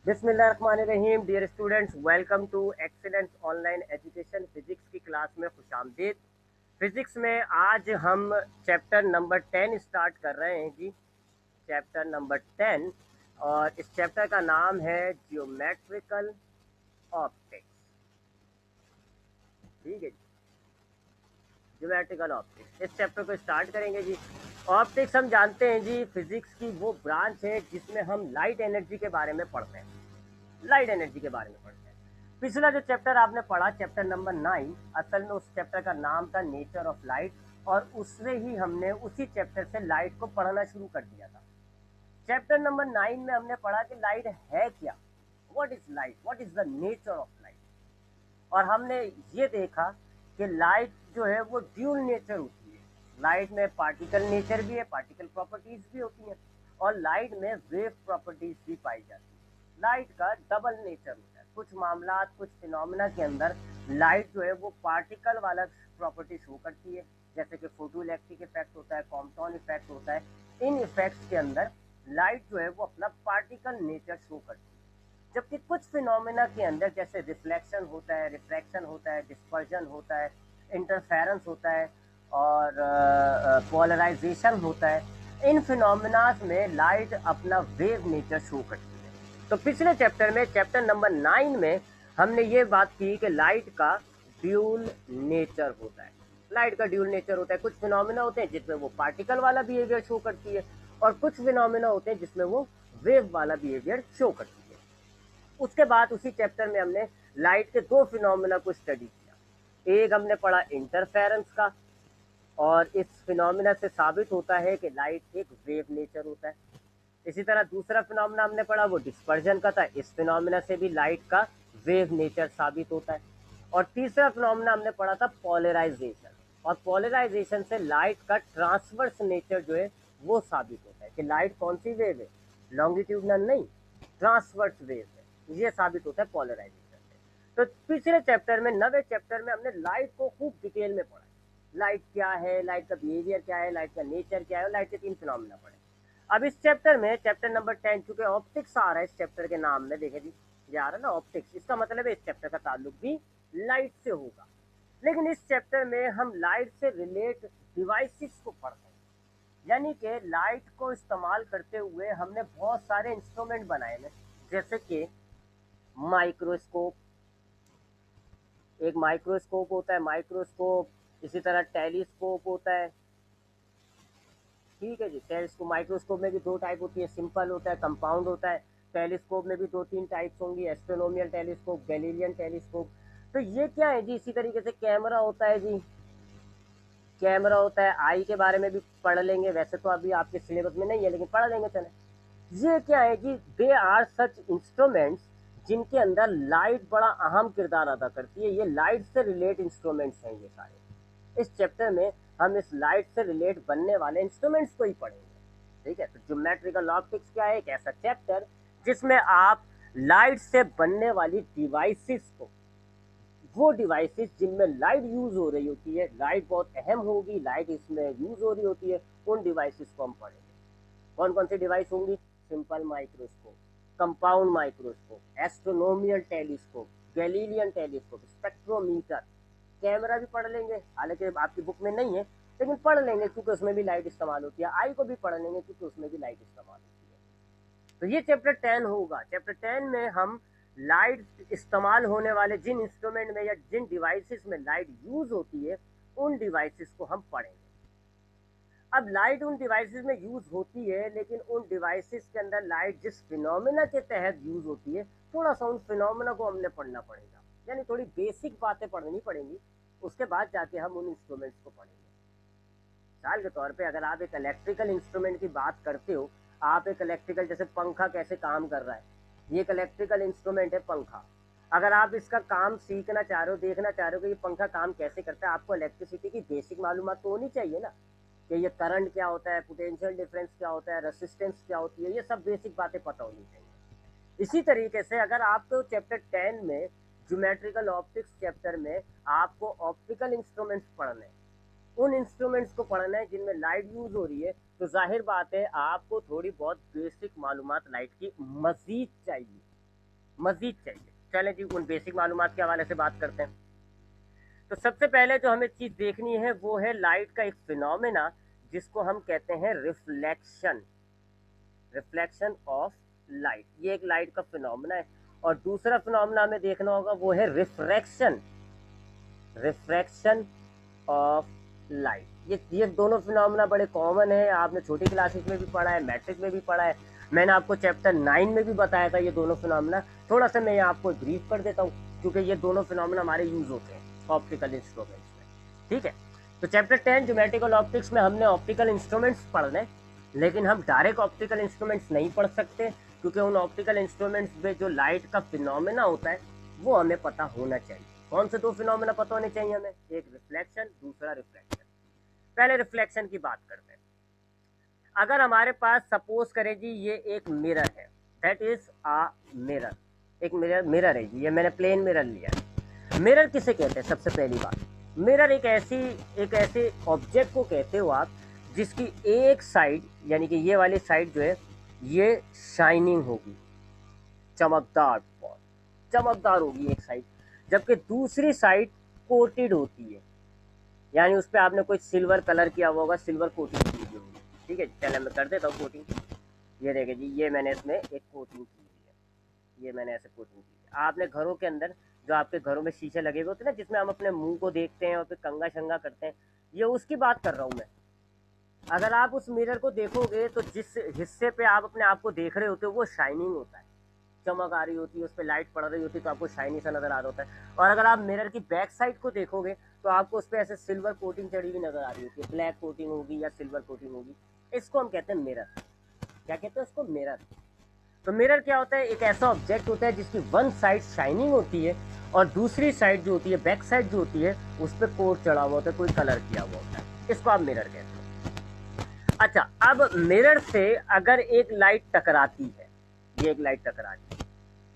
बिस्मिल्लाहिर्रहमानिर्रहीम। Dear students, welcome to Excellence Online Education. Physics की class में खुशामदीद। फिजिक्स में आज हम चैप्टर नंबर 10 स्टार्ट कर रहे हैं जी। चैप्टर नंबर 10, और इस चैप्टर का नाम है जियोमेट्रिकल ऑप्टिक्स। ठीक है जी, ज्योमेट्रिकल ऑप्टिक्स इस चैप्टर को स्टार्ट करेंगे जी। ऑप्टिक्स हम जानते हैं जी, फिजिक्स की वो ब्रांच है जिसमें हम लाइट एनर्जी के बारे में पढ़ते हैं। लाइट एनर्जी के बारे में पढ़ते हैं। पिछला जो चैप्टर आपने पढ़ा, चैप्टर नंबर 9, असल में उस चैप्टर का नाम था नेचर ऑफ लाइट, और उसमें ही हमने उसी चैप्टर से लाइट को पढ़ना शुरू कर दिया था। चैप्टर नंबर 9 में हमने पढ़ा कि लाइट है क्या, what is light, what is the nature of light. और हमने ये देखा कि लाइट जो है वो ड्यूल नेचर होती है। लाइट में पार्टिकल नेचर भी है, पार्टिकल प्रॉपर्टीज भी होती हैं, और लाइट में वेव प्रॉपर्टीज भी पाई जाती है। लाइट का डबल नेचर होता है। कुछ मामला, कुछ फिनोमिना के अंदर लाइट जो है वो पार्टिकल वाला प्रॉपर्टी शो करती है, जैसे कि फोटो इलेक्ट्रिक इफेक्ट होता है, कॉम्पटाउन इफेक्ट होता है। इन इफेक्ट्स के अंदर लाइट जो है वो अपना पार्टिकल नेचर शो करती है। जबकि कुछ फिनोमेना के अंदर, जैसे रिफ्लेक्शन होता है, रिफ्रैक्शन होता है, डिस्पर्जन होता है, इंटरफेरेंस होता है, और पोलराइजेशन होता है, इन फिनोमेनास में लाइट अपना वेव नेचर शो करती है। तो पिछले चैप्टर में, चैप्टर नंबर 9 में, हमने ये बात की कि लाइट का ड्यूल नेचर होता है। लाइट का ड्यूल नेचर होता है। कुछ फिनोमेना होते हैं जिसमें वो पार्टिकल वाला बिहेवियर शो करती है, और कुछ फिनोमेना होते हैं जिसमें वो वेव वाला बिहेवियर शो करती है। उसके बाद उसी चैप्टर में हमने लाइट के दो फिनोमेना को स्टडी किया। एक हमने पढ़ा इंटरफेरेंस का, और इस फिनोमेना से साबित होता है कि लाइट एक वेव नेचर होता है। इसी तरह दूसरा फिनोमेना हमने पढ़ा वो डिस्पर्जन का था। इस फिनोमेना से भी लाइट का वेव नेचर साबित होता है। और तीसरा फिनोमेना हमने पढ़ा था पोलराइजेशन, और पोलराइजेशन से लाइट का ट्रांसवर्स नेचर जो है वो साबित होता है कि लाइट कौन सी वेव है, लॉन्गिट्यूडनल नहीं, ट्रांसवर्स वेव है। ये साबित होता है पोलराइजेशन से। तो पिछले चैप्टर में, नवे चैप्टर में, हमने लाइट को खूब डिटेल में पढ़ा। लाइट क्या है, लाइट का बिहेवियर क्या है, लाइट का नेचर क्या है, और लाइट के तीन फिनोमेना पढ़े। अब इस चैप्टर में, चैप्टर नंबर 10, चूंकि ऑप्टिक्स आ रहा है इस चैप्टर के नाम में, देखे जी, ये आ रहा है ना ऑप्टिक्स, इसका मतलब है इस चैप्टर का ताल्लुक भी लाइट से होगा। लेकिन इस चैप्टर में हम लाइट से रिलेट डिवाइसेस को पढ़ते हैं। यानी कि लाइट को इस्तेमाल करते हुए हमने बहुत सारे इंस्ट्रूमेंट बनाए हैं, जैसे कि माइक्रोस्कोप। एक माइक्रोस्कोप होता है, माइक्रोस्कोप। इसी तरह टेलीस्कोप होता है। ठीक है जी, टेलीस्कोप, माइक्रोस्कोप में भी दो टाइप होती है, सिंपल होता है, कंपाउंड होता है। टेलीस्कोप में भी दो तीन टाइप्स होंगी, एस्ट्रोनोमियल टेलीस्कोप, गैलीलियन टेलीस्कोप। तो ये क्या है जी, इसी तरीके से कैमरा होता है जी। कैमरा होता है, आई के बारे में भी पढ़ लेंगे, वैसे तो अभी आपके सिलेबस में नहीं है लेकिन पढ़ लेंगे, चले। ये क्या है जी, दे आर सच इंस्ट्रूमेंट्स जिनके अंदर लाइट बड़ा अहम किरदार अदा करती है। ये लाइट से रिलेट इंस्ट्रूमेंट्स हैं ये सारे। इस चैप्टर में हम इस लाइट से रिलेट बनने वाले इंस्ट्रूमेंट्स को ही पढ़ेंगे। ठीक है, तो ज्योमेट्रिकल ऑप्टिक्स क्या है, एक ऐसा चैप्टर जिसमें आप लाइट से बनने वाली डिवाइसेस को, वो डिवाइसेस जिनमें लाइट यूज हो रही होती है, लाइट बहुत अहम होगी, लाइट इसमें यूज हो रही होती है, उन डिवाइसेस को हम पढ़ेंगे। कौन कौन सी डिवाइस होंगी? Simple microscope, compound microscope, astronomical telescope, Galilean telescope, spectrometer. Camera भी पढ़ लेंगे, हालांकि आपकी बुक में नहीं है, लेकिन पढ़ लेंगे क्योंकि उसमें भी लाइट इस्तेमाल होती है। आई को भी पढ़ लेंगे क्योंकि उसमें भी लाइट इस्तेमाल होती है। तो ये चैप्टर 10 होगा। चैप्टर 10 में हम लाइट इस्तेमाल होने वाले जिन इंस्ट्रूमेंट में या जिन डिवाइसेस में लाइट यूज होती है, उन डिवाइसेस को हम पढ़ेंगे। अब लाइट उन डिवाइसेस में यूज होती है, लेकिन उन डिवाइसेस के अंदर लाइट जिस फिनोमेना के तहत यूज होती है, थोड़ा सा उन फिनोमेना को हमने पढ़ना पड़ेगा। यानी थोड़ी बेसिक बातें पढ़नी पड़ेंगी, उसके बाद जाके हम उन इंस्ट्रूमेंट्स को पढ़ेंगे। मिसाल के तौर पे अगर आप एक इलेक्ट्रिकल इंस्ट्रूमेंट की बात करते हो, आप एक इलेक्ट्रिकल, जैसे पंखा कैसे काम कर रहा है, ये एक इलेक्ट्रिकल इंस्ट्रूमेंट है पंखा। अगर आप इसका काम सीखना चाह रहे हो, देखना चाह रहे हो कि ये पंखा काम कैसे करता है, आपको इलेक्ट्रिसिटी की बेसिक मालूमात तो होनी चाहिए ना, कि ये करंट क्या होता है, पोटेंशियल डिफरेंस क्या होता है, रेसिस्टेंस क्या होती है, ये सब बेसिक बातें पता होनी चाहिए। इसी तरीके से अगर आपको चैप्टर 10 में, ज्योमेट्रिकल ऑप्टिक्स चैप्टर में, आपको ऑप्टिकल इंस्ट्रूमेंट्स पढ़ने हैं, उन इंस्ट्रूमेंट्स को पढ़ना है जिनमें लाइट यूज हो रही है, तो जाहिर बात है आपको थोड़ी बहुत बेसिक मालूमात लाइट की मजीद चाहिए। मजीद चाहिए। चलें जी, उन बेसिक मालूमात के हवाले से बात करते हैं। तो सबसे पहले जो हमें चीज़ देखनी है वो है लाइट का एक फिनोमेना, जिसको हम कहते हैं रिफ्लेक्शन। रिफ्लेक्शन ऑफ लाइट, ये एक लाइट का फिनोमेना है। और दूसरा फिनोमेना हमें देखना होगा वो है रिफ्रैक्शन। रिफ्रैक्शन ऑफ लाइट, ये दोनों फिनोमेना बड़े कॉमन है, आपने छोटी क्लासेस में भी पढ़ा है, मैट्रिक में भी पढ़ा है। मैंने आपको चैप्टर 9 में भी बताया था ये दोनों फिनोमेना। थोड़ा सा मैं यहाँ आपको ब्रीफ कर देता हूँ, क्योंकि ये दोनों फिनोमेना हमारे यूज होते हैं ऑप्टिकल इंस्ट्रूमेंट्स में। ठीक है, तो चैप्टर 10 ज्योमेट्रिकल ऑप्टिक्स में हमने ऑप्टिकल इंस्ट्रूमेंट्स पढ़ने, लेकिन हम डायरेक्ट ऑप्टिकल इंस्ट्रूमेंट्स नहीं पढ़ सकते, क्योंकि उन ऑप्टिकल इंस्ट्रूमेंट्स में जो लाइट का फिनोमेना होता है वो हमें पता होना चाहिए। कौन से दो फिनोमेना पता होने चाहिए हमें? एक रिफ्लेक्शन, दूसरा रिफ्लेक्शन। पहले रिफ्लेक्शन की बात करते हैं। अगर हमारे पास सपोज करें जी ये एक मिरर है, दैट इज अ मिरर, एक मिरर है जी, ये मैंने प्लेन मिरर लिया है। मिरर किसे कहते हैं? सबसे पहली बात, मिरर एक ऐसे ऑब्जेक्ट को कहते हो आप जिसकी एक साइड, यानी कि ये वाली साइड जो है ये शाइनिंग होगी, चमकदार, बहुत चमकदार होगी एक साइड, जबकि दूसरी साइड कोटेड होती है, यानी उस पर आपने कोई सिल्वर कलर किया हुआ होगा, सिल्वर कोटिंग की हुई होगी। ठीक है, चले मैं कर देता हूँ कोटिंग। ये देखे जी, ये मैंने इसमें एक कोटिंग की हुई है, ये मैंने ऐसे कोटिंग की है। आपने घरों के अंदर, जो आपके घरों में शीशे लगे हुए होते हैं ना, जिसमें हम अपने मुंह को देखते हैं और फिर कंगा शंगा करते हैं, ये उसकी बात कर रहा हूँ मैं। अगर आप उस मिरर को देखोगे तो जिस हिस्से पे आप अपने आप को देख रहे होते हो वो शाइनिंग होता है, चमक आ रही होती है, उस पर लाइट पड़ रही होती है, तो आपको शाइनी सा नजर आ रहा होता है। और अगर आप मिरर की बैक साइड को देखोगे तो आपको उस पर ऐसे सिल्वर कोटिंग चढ़ी हुई नजर आ रही होती है, ब्लैक कोटिंग होगी या सिल्वर कोटिंग होगी। इसको हम कहते हैं मिरर। क्या कहते हैं उसको? मिरर। तो मिरर क्या होता है? एक ऐसा ऑब्जेक्ट होता है जिसकी वन साइड शाइनिंग होती है और दूसरी साइड जो होती है, बैक साइड जो होती है, उस पर कोट चढ़ा हुआ होता है, कोई कलर किया हुआ होता है। इसको आप मिरर कहते हैं। अच्छा, अब मिरर से अगर एक लाइट टकराती है, ये एक लाइट टकराती है,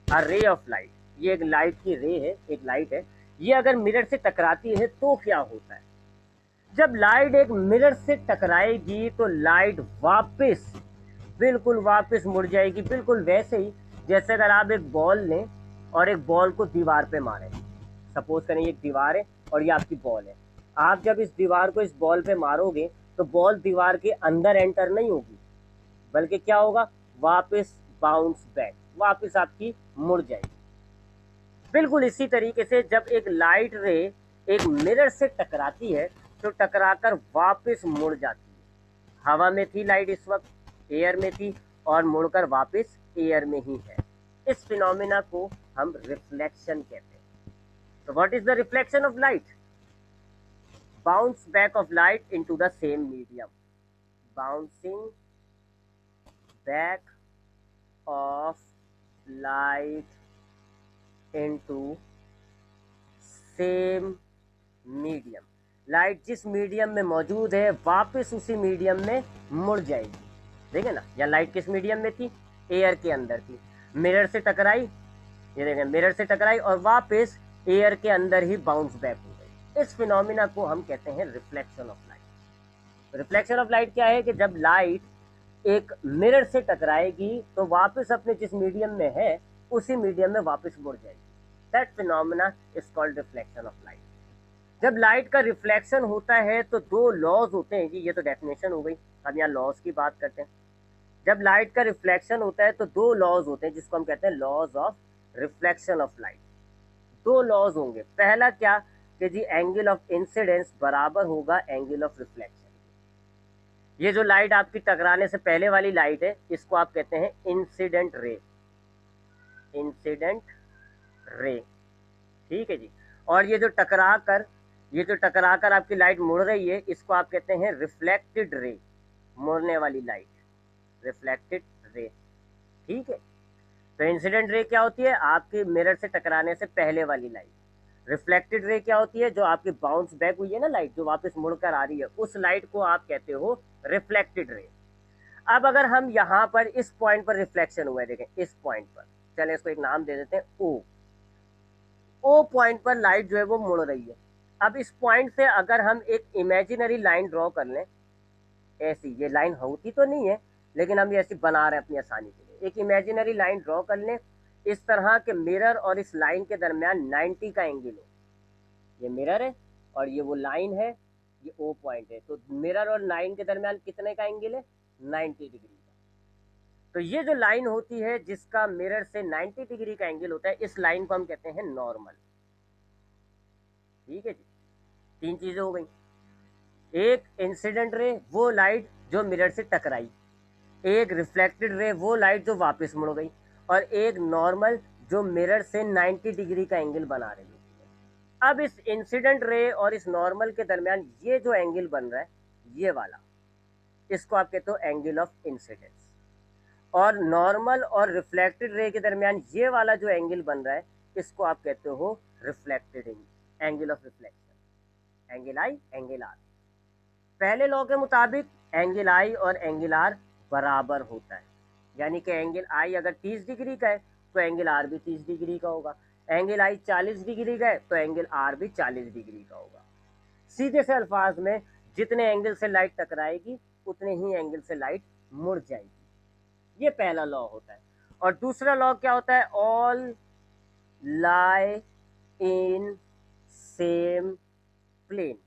अ रे ऑफ लाइट, ये एक लाइट की रे है, एक लाइट है, ये अगर मिरर से टकराती है तो क्या होता है? जब लाइट एक मिरर से टकराएगी तो लाइट वापस, बिल्कुल वापस मुड़ जाएगी, बिल्कुल वैसे ही जैसे अगर आप एक बॉल लें और एक बॉल को दीवार पे मारें। सपोज करें ये एक दीवार है और ये आपकी बॉल है। आप जब इस दीवार को इस बॉल पे मारोगे तो बॉल दीवार के अंदर एंटर नहीं होगी, बल्कि क्या होगा? वापस बाउंस बैक, वापस आपकी मुड़ जाएगी। बिल्कुल इसी तरीके से जब एक लाइट रे एक मिरर से टकराती है तो टकराकर वापस मुड़ जाती है। हवा में थी लाइट, इस वक्त एयर में थी और मुड़कर वापस एयर में ही है। इस फिनोमिना को हम रिफ्लेक्शन कहते हैं। तो what is the reflection of light? Bounce back of light into the same medium, bouncing back of light into same medium. Light जिस मीडियम में मौजूद है वापस उसी मीडियम में मुड़ जाएगी। देखें ना, या लाइट किस मीडियम में थी? एयर के अंदर थी, मिरर से टकराई, ये देखें मिरर से टकराई और वापस एयर के अंदर ही बाउंस बैक हो गई। इस फिनोमिना को हम कहते हैं reflection of light. Reflection of light क्या है कि जब लाइट एक मिरर से टकराएगी तो वापस अपने जिस मीडियम में है उसी मीडियम में वापस मुड़ जाएगी। That phenomena is called reflection of light. जब लाइट का रिफ्लेक्शन होता है तो दो लॉज होते हैं जी, ये तो डेफिनेशन हो गई। अब यहाँ लॉज की बात करते हैं। जब लाइट का रिफ्लेक्शन होता है तो दो लॉज होते हैं जिसको हम कहते हैं laws of reflection of light. दो लॉज होंगे। पहला क्या कि जी एंगल ऑफ इंसिडेंस बराबर होगा एंगल ऑफ रिफ्लेक्शन। ये जो लाइट आपकी टकराने से पहले वाली लाइट है इसको आप कहते हैं इंसिडेंट रे, इंसिडेंट रे। ठीक है जी। और ये जो टकरा कर आपकी लाइट मुड़ रही है इसको आप कहते हैं रिफ्लेक्टेड रे, मुड़ने वाली लाइट, रिफ्लेक्टेड रे। ठीक है। तो इंसिडेंट रे क्या होती है? आपके मिरर से टकराने से पहले वाली लाइट। रिफ्लेक्टेड रे क्या होती है? जो आपकी बाउंस बैक हुई है ना लाइट, जो वापस मुड़कर आ रही है, उस लाइट को आप कहते हो रिफ्लेक्टेड रे। अब अगर हम यहाँ पर इस पॉइंट पर रिफ्लेक्शन हुआ है, देखें इस पॉइंट पर, चले इसको एक नाम दे देते हैं ओ। ओ पॉइंट पर लाइट जो है वो मुड़ रही है। अब इस पॉइंट से अगर हम एक इमेजिनरी लाइन ड्रॉ कर लें, ऐसी, ये लाइन होती तो नहीं है लेकिन हम ये ऐसी बना रहे हैं अपनी आसानी के लिए, एक इमेजिनरी लाइन ड्रॉ कर लें इस तरह के मिरर और इस लाइन के दरमियान 90 का एंगल हो। ये मिरर है और ये वो लाइन है, ये ओ पॉइंट है, तो मिरर और लाइन के दरमियान कितने का एंगल है? 90 डिग्री का। तो ये जो लाइन होती है जिसका मिरर से 90 डिग्री का एंगल होता है, इस लाइन को हम कहते हैं नॉर्मल। ठीक है जी, तीन चीजें हो गई। एक इंसिडेंट रे, वो लाइट जो मिरर से टकराई, एक रिफ्लेक्टेड रे, वो लाइट जो वापस मुड़ गई, और एक नॉर्मल जो मिरर से 90 डिग्री का एंगल बना रही है। अब इस इंसिडेंट रे और इस नॉर्मल के दरमियान ये जो एंगल बन रहा है, ये वाला, इसको आप कहते हो एंगल ऑफ इंसिडेंस। और नॉर्मल और रिफ्लेक्टेड रे के दरमियान ये वाला जो एंगल बन रहा है, इसको आप कहते हो reflected angle of reflection. Angle i, angle r. पहले लॉ के मुताबिक एंगल आई और एंगल आर बराबर होता है, यानी कि एंगल आई अगर 30 डिग्री का है तो एंगल आर भी 30 डिग्री का होगा। एंगल आई 40 डिग्री का है तो एंगल आर भी 40 डिग्री का होगा। सीधे से अल्फाज में, जितने एंगल से लाइट टकराएगी उतने ही एंगल से लाइट मुड़ जाएगी। ये पहला लॉ होता है। और दूसरा लॉ क्या होता है? All lie in same plane.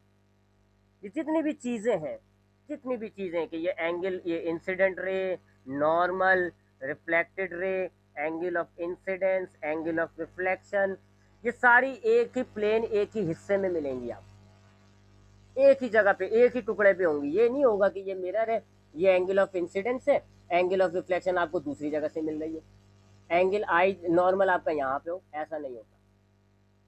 ये जितनी भी चीजें हैं, जितनी भी चीजें कि ये एंगल, ये incident ray, normal, reflected ray, angle of incidence, angle of reflection, ये सारी एक ही प्लेन, एक ही हिस्से में मिलेंगी। आप एक ही जगह पे, एक ही टुकड़े पे होंगी। ये नहीं होगा कि ये मिरर है, ये एंगल ऑफ इंसिडेंस है, एंगल ऑफ रिफ्लेक्शन आपको दूसरी जगह से मिल रही है, एंगल आई नॉर्मल आपका यहाँ पे हो, ऐसा नहीं होता।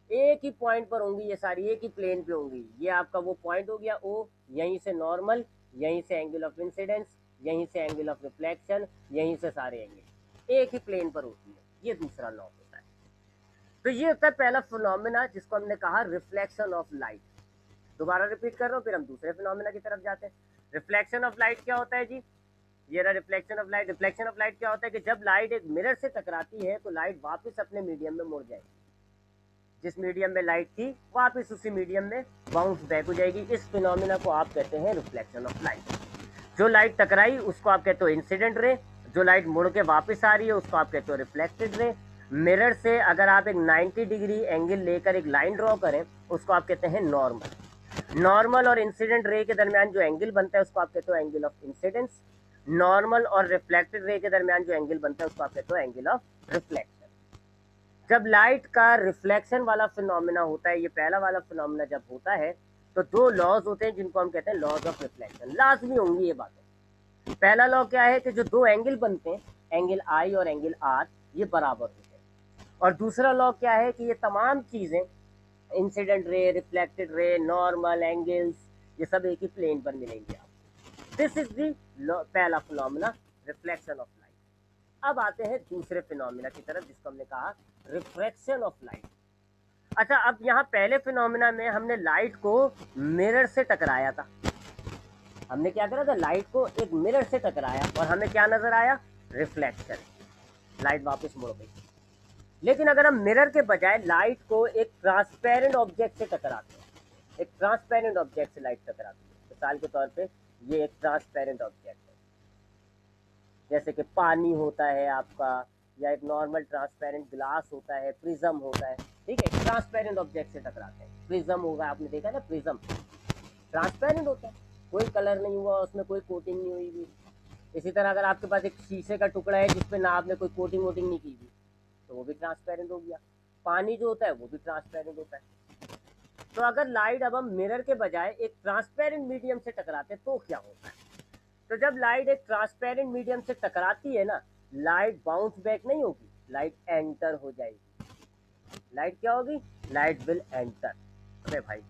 एक ही पॉइंट पर होंगी ये सारी, एक ही प्लेन पे होंगी। ये आपका वो पॉइंट हो गया ओ, यहीं से नॉर्मल, यहीं से एंगल ऑफ इंसिडेंस, यहीं से एंगल ऑफ रिफ्लेक्शन, यहीं से सारे एंगल एक ही प्लेन पर होती है। ये दूसरा लॉ होता है। तो ये होता है पहला फिनोमेना जिसको हमने कहा रिफ्लेक्शन ऑफ लाइट। दोबारा रिपीट कर रहा हूँ, फिर हम दूसरे फिनोमेना की तरफ जाते हैं। रिफ्लेक्शन ऑफ लाइट क्या होता है जी? ये रहा reflection of light. Reflection of light क्या होता है कि जब लाइट एक मिरर से टकराती है तो लाइट वापस अपने मीडियम में मुड़ जाएगी। जिस मीडियम में लाइट थी वापस उसी मीडियम में बाउंस बैक हो जाएगी। इस फिनोमेना को आप कहते हैं रिफ्लेक्शन ऑफ लाइट। जो लाइट टकराई उसको आप कहते हो इंसिडेंट रे, जो लाइट मुड़ के वापस आ रही है उसको आप कहते हो रिफ्लेक्टेड रे। मिरर से अगर आप एक 90 डिग्री एंगल लेकर एक लाइन ड्रॉ करें उसको आप कहते हैं नॉर्मल। नॉर्मल और इंसिडेंट रे के दरमियान जो एंगल बनता है उसको आप कहते हो एंगल ऑफ इंसिडेंस। नॉर्मल और रिफ्लेक्टेड रे के दरमियान जो एंगल बनता है उसको आप कहते हो एंगल ऑफ रिफ्लेक्शन। जब लाइट का रिफ्लेक्शन वाला फिनोमेना होता है, ये पहला वाला फिनोमेना जब होता है, तो दो लॉज होते हैं जिनको हम कहते हैं लॉज ऑफ रिफ्लेक्शन। लाजमी होंगी ये बातें। पहला लॉ क्या है कि जो दो एंगल बनते हैं, एंगल आई और एंगल आर, ये बराबर होते हैं। और दूसरा लॉ क्या है कि ये तमाम चीजें, incident ray, reflected ray, normal, angles, ये सब एक ही प्लेन पर मिलेंगे आप। दिस इज दी पहला फिनोमेना, रिफ्लेक्शन ऑफ लाइट। अब आते हैं दूसरे फिनोमेना की तरफ जिसको हमने कहा रिफ्रैक्शन ऑफ लाइट। अच्छा, अब यहाँ पहले फिनोमेना में हमने लाइट को मिरर से टकराया था। हमने क्या करा था? लाइट को एक मिरर से टकराया और हमें क्या नजर आया? रिफ्लेक्शन। लाइट वापस मुड़ गई। लेकिन अगर हम मिरर के बजाय लाइट को एक ट्रांसपेरेंट ऑब्जेक्ट से टकराते हैं, एक ट्रांसपेरेंट ऑब्जेक्ट से लाइट टकराती है, मिसाल के तौर पे ये एक ट्रांसपेरेंट ऑब्जेक्ट है, जैसे कि पानी होता है आपका, या एक नॉर्मल ट्रांसपेरेंट ग्लास होता है, प्रिज्म होता है। ठीक है, ट्रांसपेरेंट ऑब्जेक्ट से टकराते हैं। प्रिज्म होगा, आपने देखा ना, प्रिज्म ट्रांसपेरेंट होता है, कोई कलर नहीं हुआ उसमें, कोई कोटिंग नहीं हुई भी। इसी तरह अगर आपके पास एक शीशे का टुकड़ा है जिसपे ना आपने कोई कोटिंग वोटिंग नहीं की हुई, तो वो भी ट्रांसपेरेंट हो गया। पानी जो होता है वो भी ट्रांसपेरेंट होता है। तो अगर लाइट अब हम मिरर के बजाय एक ट्रांसपेरेंट मीडियम से टकराते हैं तो क्या होता है? तो जब लाइट एक ट्रांसपेरेंट मीडियम से टकराती है ना, लाइट बाउंस बैक नहीं होगी, लाइट एंटर हो जाएगी। लाइट क्या होगी? Light will enter. अरे भाई,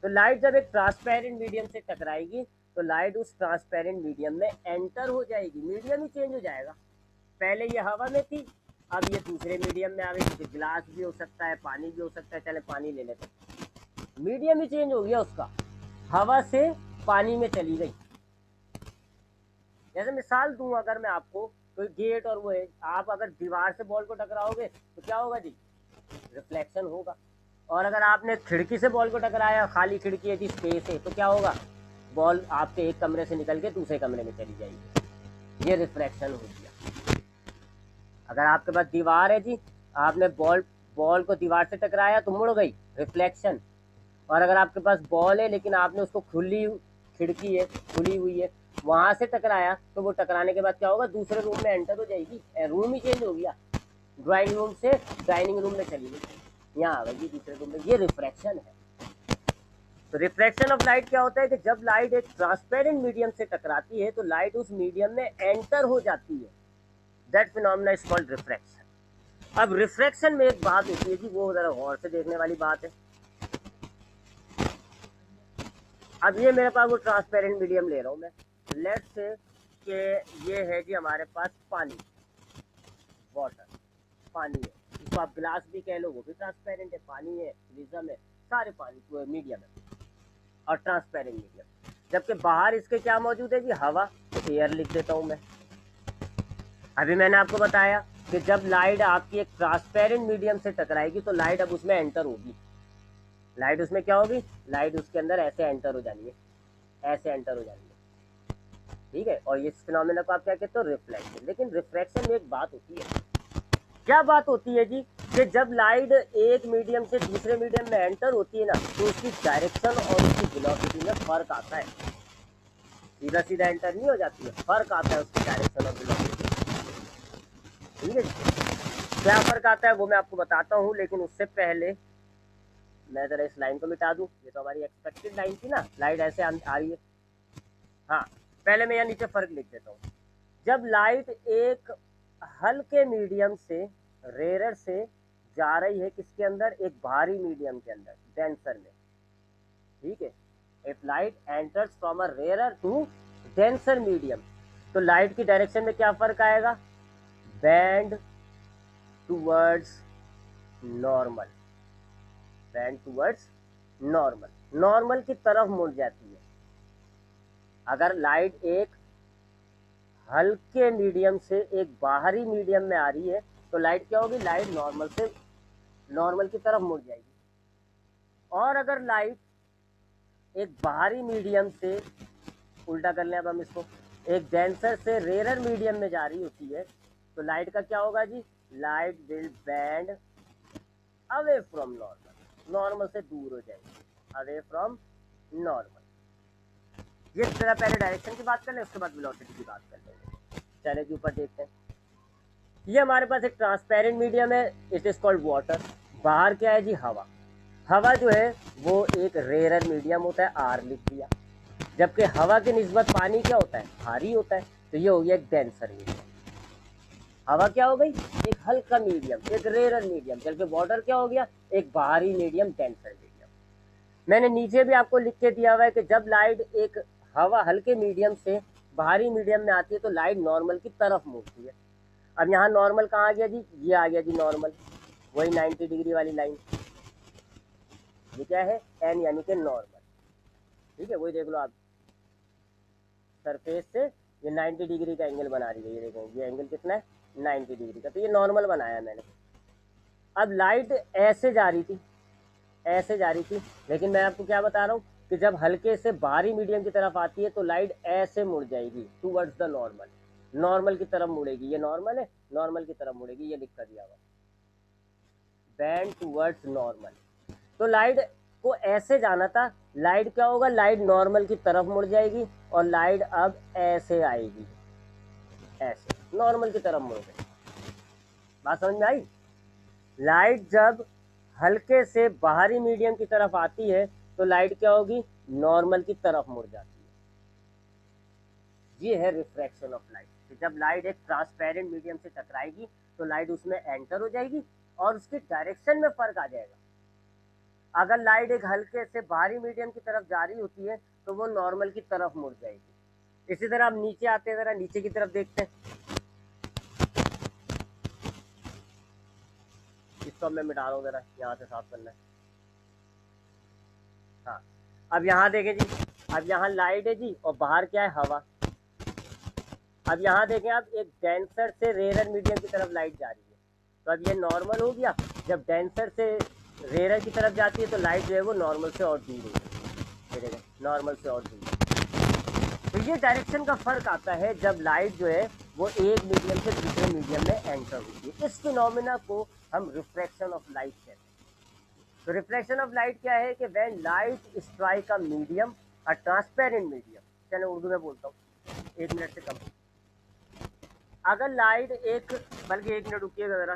तो लाइट जब एक ट्रांसपेरेंट मीडियम से टकराएगी तो लाइट उस ट्रांसपेरेंट मीडियम में एंटर हो जाएगी। मीडियम ही चेंज हो जाएगा। पहले ये हवा में थी, अब ये दूसरे मीडियम में आ गई। गिलास भी हो सकता है, पानी भी हो सकता है। चले पानी ले लेते, मीडियम ही चेंज हो गया उसका, हवा से पानी में चली गई। जैसे मिसाल दूं अगर मैं आपको, कोई गेट और वो है, आप अगर दीवार से बॉल को टकराओगे तो क्या होगा जी? रिफ्लेक्शन होगा। और अगर आपने खिड़की से बॉल को टकराया, खाली खिड़की है, स्पेस है, तो क्या होगा? बॉल आपके एक कमरे से निकल के दूसरे कमरे में चली जाएगी। ये रिफ्लेक्शन हो गया। अगर आपके पास दीवार है जी, आपने बॉल बॉल को दीवार से टकराया तो मुड़ गई, रिफ्लेक्शन। और अगर आपके पास बॉल है लेकिन आपने उसको खुली खिड़की है, खुली हुई है, वहां से टकराया तो वो टकराने के बाद क्या होगा, दूसरे रूम में एंटर हो जाएगी, रूम ही चेंज हो गया, ड्राइंग रूम से डाइनिंग रूम में चली गई, यहाँ आ गई दूसरे रूम में। ये रिफ्रैक्शन है। तो रिफ्रैक्शन ऑफ लाइट क्या होता है कि जब लाइट एक ट्रांसपेरेंट मीडियम से टकराती है तो लाइट उस मीडियम में एंटर हो जाती है। That phenomena is called refraction. अब रिफ्रैक्शन में एक बात होती है जी, वो जरा गौर से देखने वाली बात है। अब ये मेरे पास वो ट्रांसपेरेंट मीडियम ले रहा हूँ मैं, लेट्स से कि ये है जी हमारे पास पानी, वाटर, पानी है, इसको आप गिलास भी कह लो, वो भी ट्रांसपेरेंट है, पानी है, प्रिज्म है, सारे पानी मीडियम है और ट्रांसपेरेंट मीडियम। जबकि बाहर इसके क्या मौजूद है जी, हवा, तो एयर लिख देता हूँ मैं। अभी मैंने आपको बताया कि जब लाइट आपकी एक ट्रांसपेरेंट मीडियम से टकराएगी तो लाइट अब उसमें एंटर होगी। लाइट उसमें क्या होगी, लाइट उसके अंदर ऐसे एंटर हो जानी है, ऐसे एंटर हो जानी है, ठीक है। और इस फिनोमेना को आप क्या कहते हो, रिफ्लेक्शन। लेकिन रिफ्रैक्शन में एक बात होती है, क्या बात होती है जी, कि जब लाइट एक मीडियम से दूसरे मीडियम में एंटर होती है ना, तो उसकी डायरेक्शन और उसकी वेलोसिटी में फर्क आता है। सीधा सीधा एंटर नहीं हो जाती है, फर्क आता है उसकी डायरेक्शन और वेलोसिटी, ठीक है। क्या फर्क आता है वो मैं आपको बताता हूँ, लेकिन उससे पहले मैं जरा इस लाइन को मिटा दूं। ये तो हमारी एक्सपेक्टेड लाइन थी ना, लाइट ऐसे आ रही है। हाँ, पहले मैं यहाँ नीचे फर्क लिख देता हूँ। जब लाइट एक हल्के मीडियम से, रेयर से जा रही है किसके अंदर, एक भारी मीडियम के अंदर, डेंसर में, ठीक है। If light enters from a rare to denser medium, तो लाइट की डायरेक्शन में क्या फर्क आएगा, bend towards normal, bend towards normal, normal की तरफ मुड़ जाती है। अगर लाइट एक हल्के मीडियम से एक बाहरी मीडियम में आ रही है तो लाइट क्या होगी, लाइट नॉर्मल से, नॉर्मल की तरफ मुड़ जाएगी। और अगर लाइट एक बाहरी मीडियम से, उल्टा कर लें अब हम इसको, एक डेंसर से रेयर मीडियम में जा रही होती है तो लाइट का क्या होगा जी, light will bend away from normal, normal से दूर हो जाएगी, अवे फ्रॉम नॉर्मल। ये जरा पहले डायरेक्शन की बात कर लें, उसके बाद वेलोसिटी की बात कर लेंगे। चले के ऊपर देखते हैं। ये हमारे पास एक ट्रांसपेरेंट मीडियम है, इट इज कॉल्ड वाटर। बाहर क्या है जी, हवा। हवा जो है वो एक रेयर मीडियम होता है, आर लिख दिया। जबकि हवा की निस्बत पानी क्या होता है, भारी होता है, तो ये हो गया एक डेंसर मीडियम। हवा क्या हो गई, एक हल्का मीडियम, एक रेयर मीडियम। जबकि वाटर क्या हो गया, एक भारी मीडियम, डेंसर मीडियम। मैंने नीचे भी आपको लिख के दिया हुआ है कि जब लाइट एक हवा हल्के मीडियम से भारी मीडियम में आती है तो लाइट नॉर्मल की तरफ मुड़ती है। अब यहाँ नॉर्मल कहाँ आ गया जी, ये आ गया जी नॉर्मल, वही 90 डिग्री वाली लाइन। ये क्या है, एन यानी कि नॉर्मल, ठीक है। वही देख लो आप, सरफेस से ये 90 डिग्री का एंगल बना रही है, ये देखो ये एंगल कितना है, 90 डिग्री का, तो ये नॉर्मल बनाया मैंने। अब लाइट ऐसे जा रही थी, ऐसे जा रही थी, लेकिन मैं आपको क्या बता रहा हूँ कि जब हल्के से बाहरी मीडियम की तरफ आती है तो लाइट ऐसे मुड़ जाएगी, टूवर्ड्स द नॉर्मल, नॉर्मल की तरफ मुड़ेगी। ये नॉर्मल है, नॉर्मल की तरफ मुड़ेगी, ये लिख कर दिया हुआ, बैंड टूवर्ड्स नॉर्मल। तो लाइट को ऐसे जाना था, लाइट क्या होगा, लाइट नॉर्मल की तरफ मुड़ जाएगी और लाइट अब ऐसे आएगी, ऐसे नॉर्मल की तरफ मुड़ गई। बात समझ में आई। लाइट जब हल्के से बाहरी मीडियम की तरफ आती है तो लाइट क्या होगी, नॉर्मल की तरफ मुड़ जाती है। ये है रिफ्रैक्शन ऑफ लाइट। तो जब लाइट एक ट्रांसपेरेंट मीडियम से टकराएगी तो लाइट उसमें एंटर हो जाएगी और उसकी डायरेक्शन में फर्क आ जाएगा। अगर लाइट एक हल्के से बाहरी मीडियम की तरफ जा रही होती है तो वो नॉर्मल की तरफ मुड़ जाएगी। इसी तरह हम नीचे आते हैं, जरा नीचे की तरफ देखते हैं। इसको मैं मिटा रहा हूँ, जरा यहाँ से साफ करना है। हाँ, अब यहाँ देखें जी, अब यहाँ लाइट है जी और बाहर क्या है, हवा। अब यहाँ देखें आप, एक डेंसर से रेयर मीडियम की तरफ लाइट जा रही है, तो अब ये नॉर्मल हो गया। जब डेंसर से रेयर की तरफ जाती है तो लाइट जो है वो नॉर्मल से और दूर हो जाती है, नॉर्मल से और दूर। तो ये डायरेक्शन का फर्क आता है जब लाइट जो है वो एक मीडियम से दूसरे मीडियम में एंटर होती है। इस फिनोमिना को हम रिफ्रैक्शन ऑफ लाइट कहते हैं। तो रिफ्लेक्शन ऑफ लाइट क्या है कि when light strike a medium, a transparent medium, चलो उर्दू में बोलता हूँ, 1 मिनट से कम। अगर लाइट एक, बल्कि 1 मिनट रुकिएगा ज़रा,